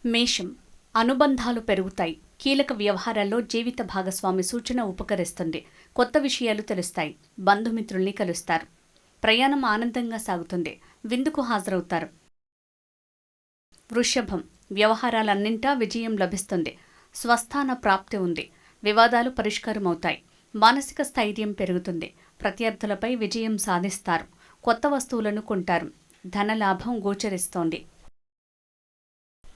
మేషం అనుబంధాలు పెరుగుతాయి. కీలక వ్యవహారాల్లో జీవిత భాగస్వామి సూచన ఉపకరిస్తుంది. కొత్త విషయాలు తెలుస్తాయి. బంధుమిత్రుల్ని కలుస్తారు. ప్రయాణం ఆనందంగా సాగుతుంది. విందుకు హాజరవుతారు. వృషభం వ్యవహారాలన్నింటా విజయం లభిస్తుంది. స్వస్థాన ప్రాప్తి ఉంది. వివాదాలు పరిష్కారమవుతాయి. మానసిక స్థైర్యం పెరుగుతుంది. ప్రత్యర్థులపై విజయం సాధిస్తారు. కొత్త వస్తువులను కొంటారు. ధనలాభం గోచరిస్తోంది.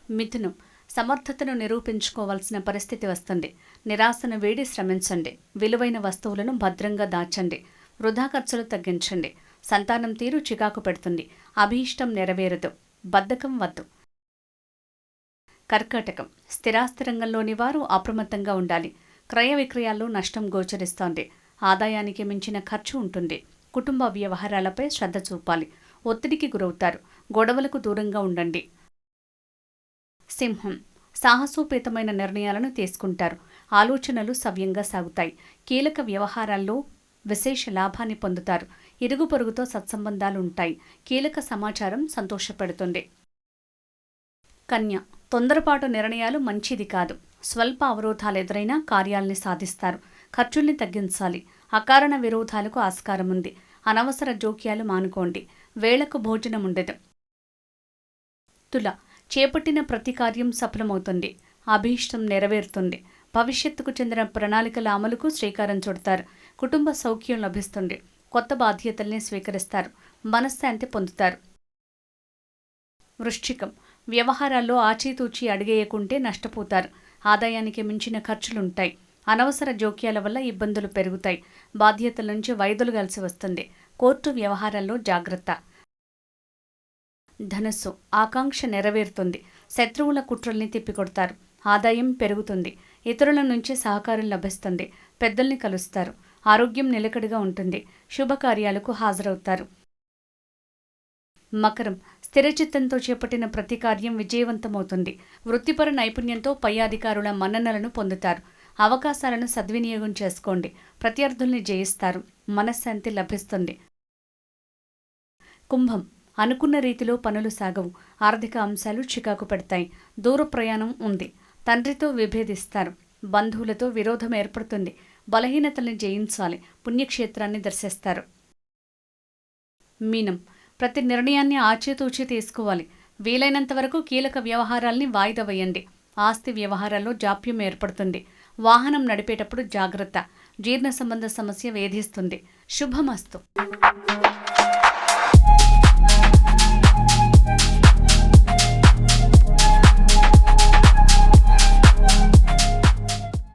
మిథునం సమర్థతను నిరూపించుకోవాల్సిన పరిస్థితి వస్తుంది. నిరాశను వీడి శ్రమించండి. విలువైన వస్తువులను భద్రంగా దాచండి. వృధా ఖర్చులు తగ్గించండి. సంతానం తీరు చికాకు పెడుతుంది. అభీష్టం నెరవేరదు. బద్ధకం వద్దు. కర్కాటకం స్థిరాస్తి రంగంలోని వారు అప్రమత్తంగా ఉండాలి. క్రయ విక్రయాల్లో నష్టం గోచరిస్తోంది. ఆదాయానికి మించిన ఖర్చు ఉంటుంది. కుటుంబ వ్యవహారాలపై శ్రద్ధ చూపాలి. ఒత్తిడికి గురవుతారు. గొడవలకు దూరంగా ఉండండి. సింహం సాహసోపేతమైన నిర్ణయాలను తీసుకుంటారు. ఆలోచనలు సవ్యంగా సాగుతాయి. కీలక వ్యవహారాల్లో విశేష లాభాన్ని పొందుతారు. ఇరుగు పొరుగుతో సత్సంబంధాలు ఉంటాయి. కీలక సమాచారం సంతోషపెడుతుంది. కన్య తొందరపాటు నిర్ణయాలు మంచిది కాదు. స్వల్ప అవరోధాలు ఎదురైనా కార్యాల్ని సాధిస్తారు. ఖర్చుల్ని తగ్గించాలి. అకారణ విరోధాలకు ఆస్కారం ఉంది. అనవసర జోక్యాలు మానుకోండి. వేళకు భోజనం ఉండదు. తుల చేపట్టిన ప్రతి కార్యం సఫలమవుతుంది. అభీష్టం నెరవేరుతుంది. భవిష్యత్తుకు చెందిన ప్రణాళికల అమలుకు శ్రీకారం చుడతారు. కుటుంబ సౌఖ్యం లభిస్తుంది. కొత్త బాధ్యతల్ని స్వీకరిస్తారు. మనశ్శాంతి పొందుతారు. వృశ్చికం వ్యవహారాల్లో ఆచితూచి అడిగేయకుంటే నష్టపోతారు. ఆదాయానికి మించిన ఖర్చులుంటాయి. అనవసర జోక్యాల వల్ల ఇబ్బందులు పెరుగుతాయి. బాధ్యతల నుంచి వైదొలగాల్సి వస్తుంది. కోర్టు వ్యవహారాల్లో జాగ్రత్త. ధనస్సు ఆకాంక్ష నెరవేరుతుంది. శత్రువుల కుట్రల్ని తిప్పికొడతారు. ఆదాయం పెరుగుతుంది. ఇతరుల నుంచి సహకారం లభిస్తుంది. పెద్దల్ని కలుస్తారు. ఆరోగ్యం నిలకడగా ఉంటుంది. శుభకార్యాలకు హాజరవుతారు. మకరం స్థిరచిత్తంతో చేపట్టిన ప్రతి కార్యం విజయవంతమవుతుంది. వృత్తిపర నైపుణ్యంతో పై అధికారుల మన్ననలను పొందుతారు. అవకాశాలను సద్వినియోగం చేసుకోండి. ప్రత్యర్థుల్ని జయిస్తారు. మనశ్శాంతి లభిస్తుంది. కుంభం అనుకున్న రీతిలో పనులు సాగవు. ఆర్థిక అంశాలు చికాకు పెడతాయి. దూర ప్రయాణం ఉంది. తండ్రితో విభేదిస్తారు. బంధువులతో విరోధం ఏర్పడుతుంది. బలహీనతల్ని జయించాలి. పుణ్యక్షేత్రాన్ని దర్శిస్తారు. మీనం ప్రతి నిర్ణయాన్ని ఆచితూచి తీసుకోవాలి. వీలైనంత వరకు కీలక వ్యవహారాల్ని వాయిదా వేయండి. ఆస్తి వ్యవహారాల్లో జాప్యం ఏర్పడుతుంది. వాహనం నడిపేటప్పుడు జాగ్రత్త. జీర్ణ సంబంధ సమస్య వేధిస్తుంది. శుభమస్తు.